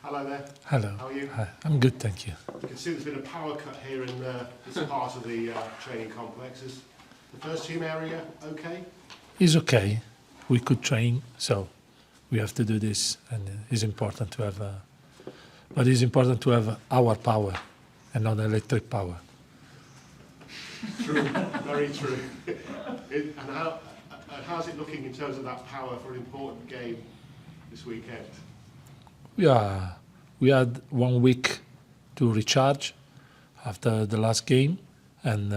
Hello there. Hello. How are you? Hi. I'm good, thank you. You can see there's been a power cut here in this part of the training complex. Is the first team area okay? It's okay. We could train, so we have to do this, and it's important to have. But it's important to have our power and not electric power. True, very true. And how's it looking in terms of that power for an important game this weekend? We had 1 week to recharge after the last game, and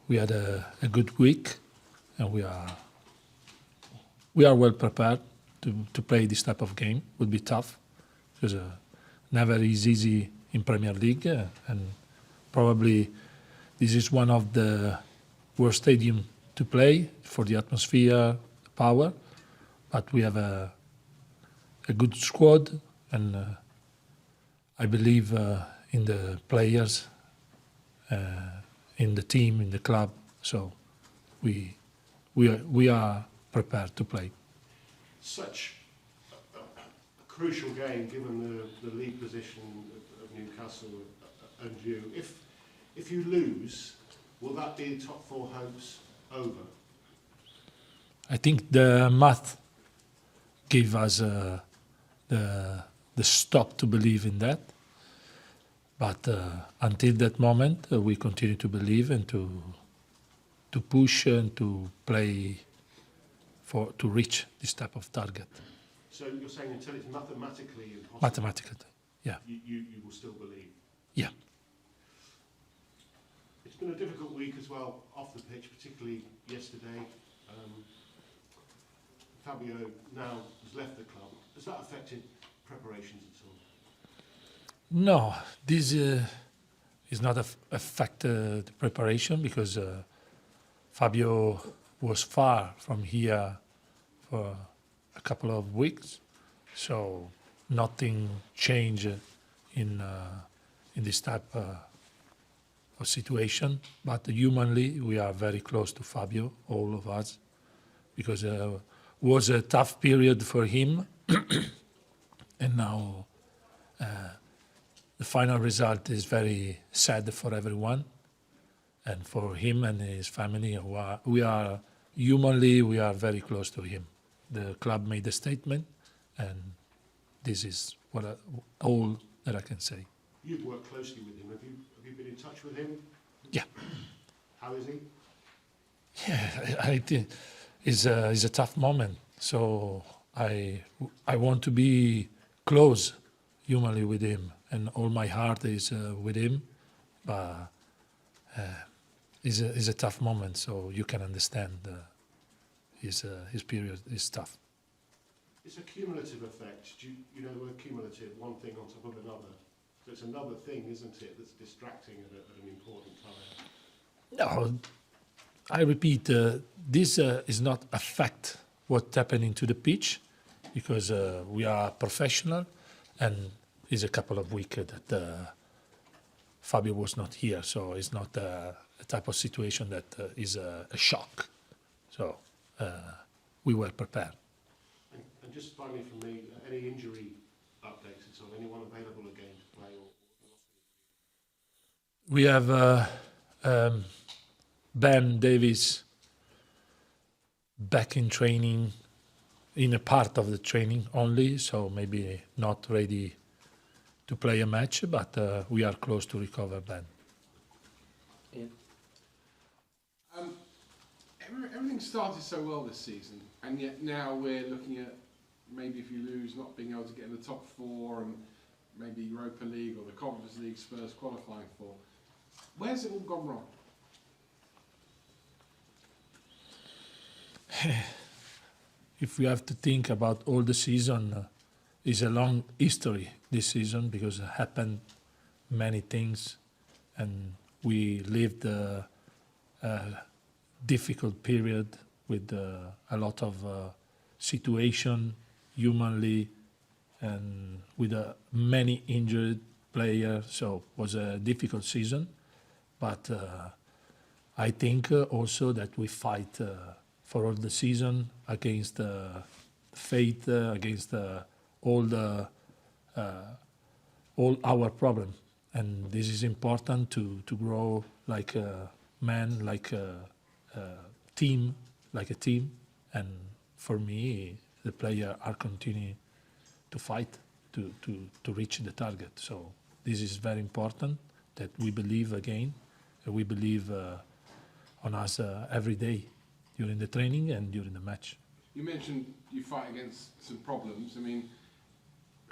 we had a good week, and we are well prepared to play this type of game. It would be tough because never is easy in Premier League, and probably this is one of the worst stadiums to play for the atmosphere, power, but we have a good squad, and I believe in the players, in the team, in the club. So we are prepared to play. Such a crucial game, given the league position of Newcastle and you. If you lose, will that be top four hopes over? I think the math gave us the stop to believe in that. But until that moment, we continue to believe and to push and to play to reach this type of target. So you're saying until it's mathematically impossible? Mathematically, yeah. You will still believe? Yeah. It's been a difficult week as well off the pitch, particularly yesterday. Fabio now has left the club. Has that affected preparations at all? No, this is not affected the preparation because Fabio was far from here for a couple of weeks, so nothing changed in this type of situation. But humanly, we are very close to Fabio, all of us, because it was a tough period for him, and now the final result is very sad for everyone, and for him and his family. We are humanly, we are very close to him. The club made a statement, and this is all that I can say. You've worked closely with him. Have you been in touch with him? Yeah. How is he? Yeah, I think it's a tough moment. So I want to be close humanly with him, and all my heart is with him. But it's a tough moment, so you can understand his period is tough. It's a cumulative effect. You know the word cumulative, one thing on top of another. So it's another thing, isn't it, that's distracting at an important time? No, I repeat, this is not affect what's happening to the pitch, because we are professional, and it's a couple of weeks that Fabio was not here, so it's not a type of situation that is a shock. So we were prepared. And just finally from me, any injury updates at all? Anyone available again to play? We have Ben Davies back in training, in a part of the training only, so maybe not ready to play a match, but we are close to recover Ben. Ian? Everything started so well this season, and yet now we're looking at maybe if you lose, not being able to get in the top four, and maybe Europa League or the Conference League Spurs qualifying for. Where's it all gone wrong? If we have to think about all the season, it's a long history this season, because it happened many things, and we lived a difficult period with a lot of situation humanly, and with many injured players, so it was a difficult season. But I think also that we fight for all the season against fate, against all the all our problem. And this is important to grow like a man, like a team, And for me, the players are continuing to fight to reach the target. So this is very important that we believe again. We believe on us every day during the training and during the match. You mentioned you fight against some problems. I mean,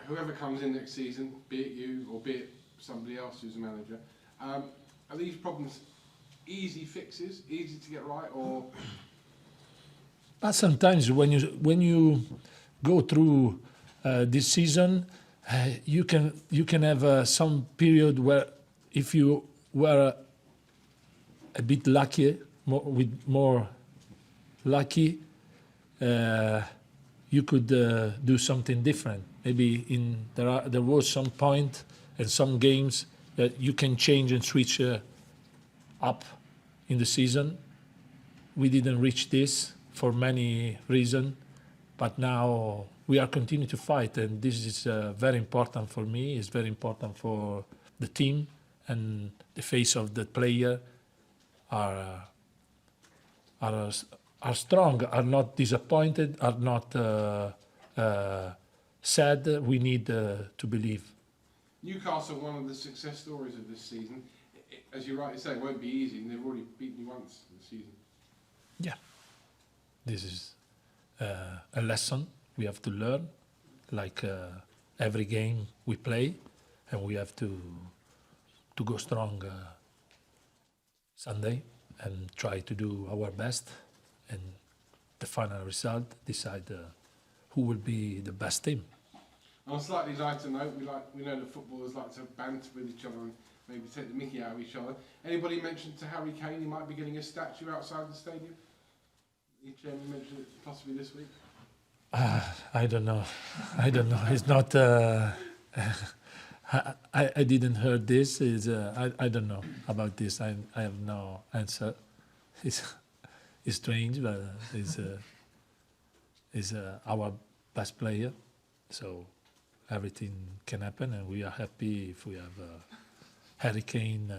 whoever comes in next season, be it you or be it somebody else who's a manager, are these problems easy fixes, easy to get right, or? Sometimes when you go through this season, you can have some period where if you were a bit lucky, more lucky, you could do something different. Maybe there was some point in some games that you can change and switch up in the season. We didn't reach this for many reasons, but now we are continuing to fight, and this is very important for me. It's very important for the team, and the face of the player are strong, are not disappointed, are not sad. We need to believe. Newcastle, one of the success stories of this season. As you rightly say, it won't be easy, and they've already beaten you once this season. Yeah, this is a lesson we have to learn. Like every game we play, and we have to go strong Sunday and try to do our best, and the final result decide who will be the best team. On a slightly lighter note, we know that footballers like to banter with each other and maybe take the mickey out of each other. Anybody mentioned to Harry Kane he might be getting a statue outside the stadium? The chairman mentioned it possibly this week. I don't know. It's not. I didn't heard this. I don't know about this. I have no answer. It's strange, but is our best player. So everything can happen, and we are happy if we have Harry Kane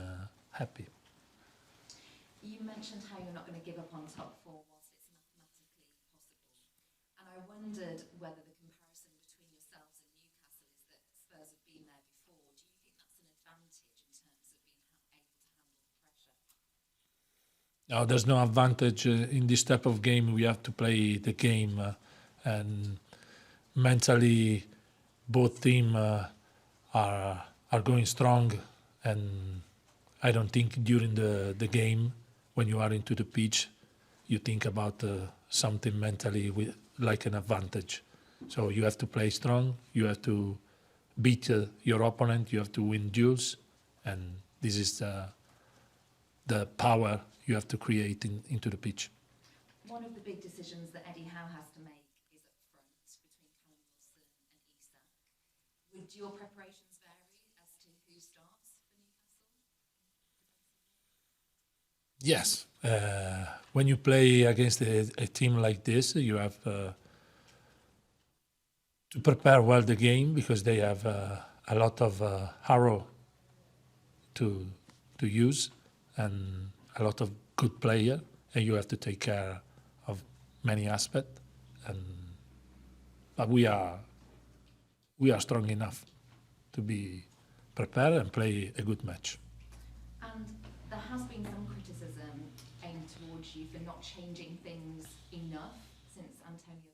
happy. You mentioned how you're not going to give up on top four whilst it's mathematically possible. And I wondered whether the comparison between yourselves and Newcastle is that Spurs have been there before. Do you think that's an advantage in terms of being able to handle the pressure? No, there's no advantage in this type of game. We have to play the game, and mentally, both teams are going strong. And I don't think during the game, when you are into the pitch, you think about something mentally like an advantage. So you have to play strong. You have to beat your opponent. You have to win duels, and this is the power you have to create into the pitch. One of the big decisions that Eddie Howe has to make is up front between Callum Wilson and Isak. Would your preparations vary as to who starts for Newcastle? Yes. When you play against a team like this, you have to prepare well the game, because they have a lot of arrow to use and a lot of good player, and you have to take care of many aspects. But we are strong enough to be prepared and play a good match. And there has been some criticism aimed towards you for not changing things enough since Antonio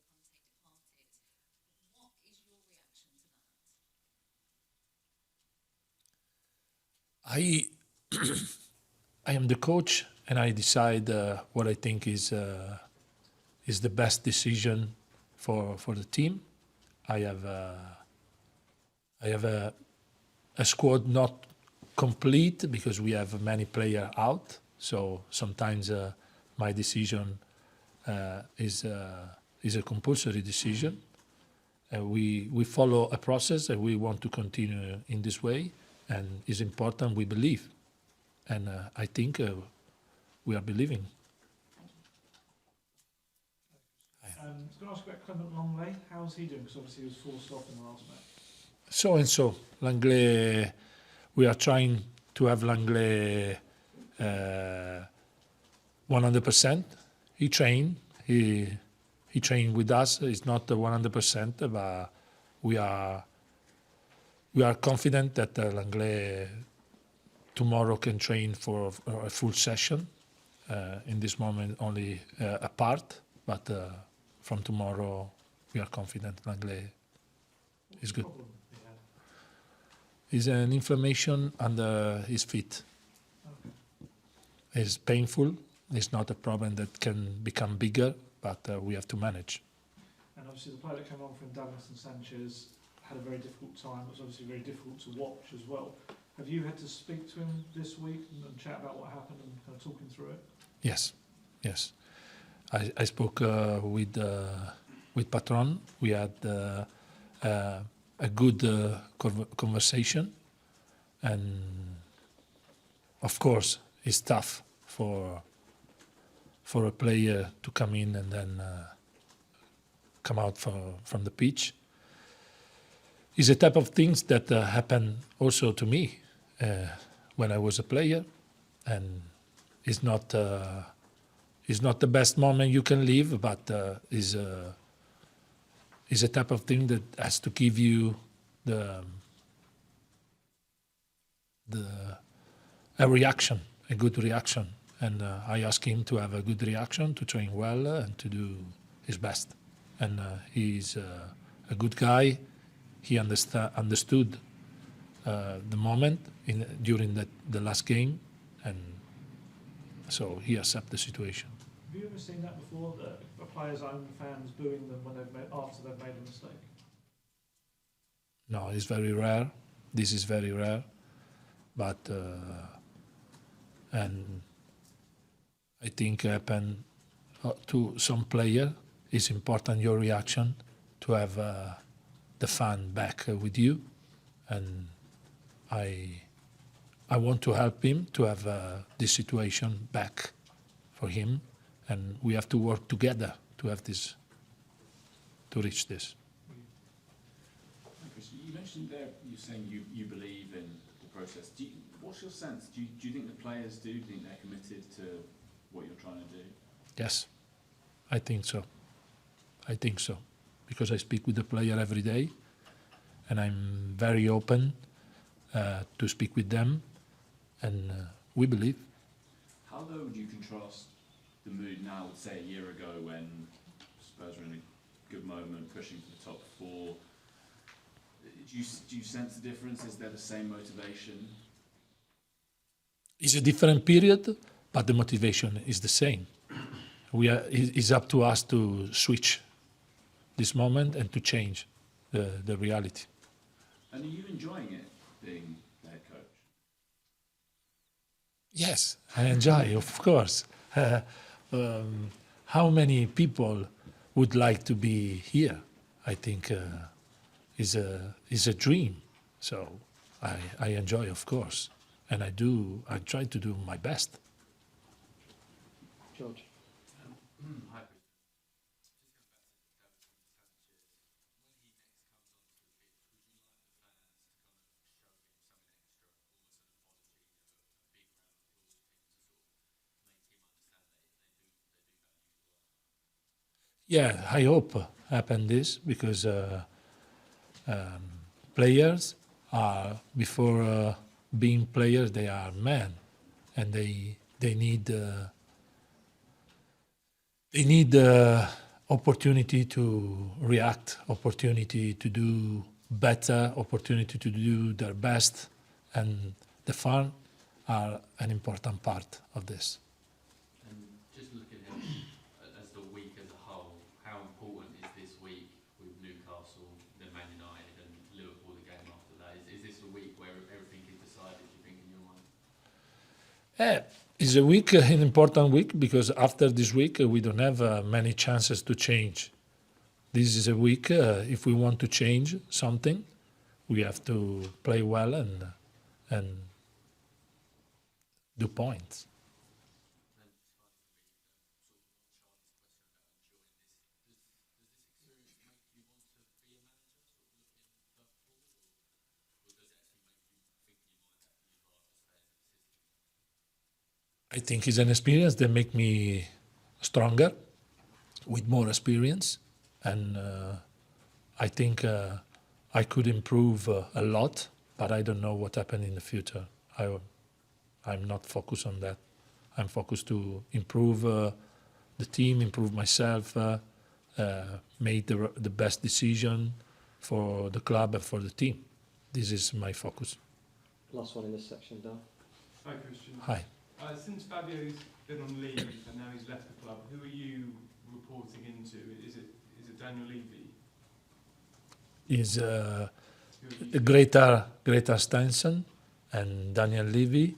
Conte departed. What is your reaction to that? I am the coach, and I decide what I think is the best decision for the team. I have a squad not complete because we have many players out. So sometimes my decision is a compulsory decision. We follow a process, and we want to continue in this way. And it's important we believe. And I think we are believing. I was going to ask about Clement Longley. How's he doing? Because obviously he was forced off in the last match. so and so. L'anglais, we are trying to have l'anglais 100%. He trained with us. It's not 100%, but we are confident that l'anglais tomorrow can train for a full session. In this moment, only a part, but from tomorrow, we are confident l'anglais is good. It's an inflammation under his feet. It's painful. It's not a problem that can become bigger, but we have to manage. And obviously the player that came on from Douglas and Sanchez had a very difficult time. It was obviously very difficult to watch as well. Have you had to speak to him this week and chat about what happened and kind of talk him through it? Yes. I spoke with Patron. We had a good conversation, and of course it's tough for a player to come in and then come out from the pitch. It's a type of things that happen also to me when I was a player, and it's not the best moment you can live, but is a type of thing that has to give you a reaction, a good reaction. And I asked him to have a good reaction, to train well, and to do his best. And he's a good guy. He understood the moment during the last game, and so he accepted the situation. Have you ever seen that before, that a player's own fans booing them when after they've made a mistake? No, it's very rare. This is very rare, but and I think happen to some player. It's important your reaction to have the fan back with you, and I want to help him to have this situation back for him, and we have to work together to have this, to reach this. Chris, you mentioned there, you're saying you believe in the process. What's your sense? Do you think the players do? Do you think they're committed to what you're trying to do? Yes, I think so. I think so, because I speak with the player every day, and I'm very open to speak with them, and we believe. How, though, would you contrast the mood now with, say, a year ago when Spurs were in a good moment, pushing for the top four? Do you sense the difference? Is there the same motivation? It's a different period, but the motivation is the same. It's up to us to switch this moment and to change the reality. And are you enjoying it, being the head coach? Yes, I enjoy, of course. How many people would like to be here? I think is a dream. So I enjoy, of course, and I try to do my best. George? Hi, Chris. Just coming back to the pitch, would you like the fans to come and show some extra, almost an apology, a big round of applause for him to sort of maintain my understanding they do value you a lot? Yeah, I hope happen this because players are, before being players, they are men, and they need opportunity to react, opportunity to do better, opportunity to do their best, and the fans are an important part of this. And just looking at as the week as a whole, how important is this week with Newcastle, then Man United and Liverpool the game after that? Is this a week where everything is decided, do you think, in your mind? It's a week, an important week, because after this week we don't have many chances to change. This is a week, if we want to change something, we have to play well and do points. I think it's an experience that make me stronger, with more experience, and I think I could improve a lot, but I don't know what happened in the future. I'm not focused on that. I'm focused to improve the team, improve myself, make the best decision for the club and for the team. This is my focus. Last one in this section, Dan. Hi, Christian. Hi. Since Fabio's been on leave and now he's left the club, who are you reporting into? Is it Daniel Levy? Is Who are you- Greta Steinson and Daniel Levy,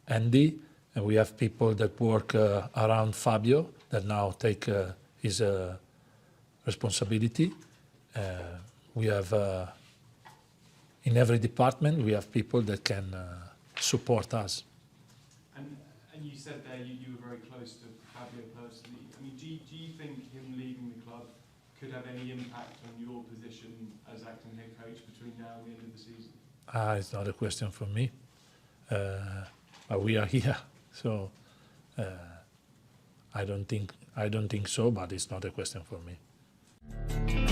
Andy, and we have people that work around Fabio that now take his responsibility. We have in every department we have people that can support us. And you said there you were very close to Fabio personally. I mean, do you think him leaving the club could have any impact on your position as acting head coach between now and the end of the season? It's not a question for me. But we are here, so I don't think so. But it's not a question for me.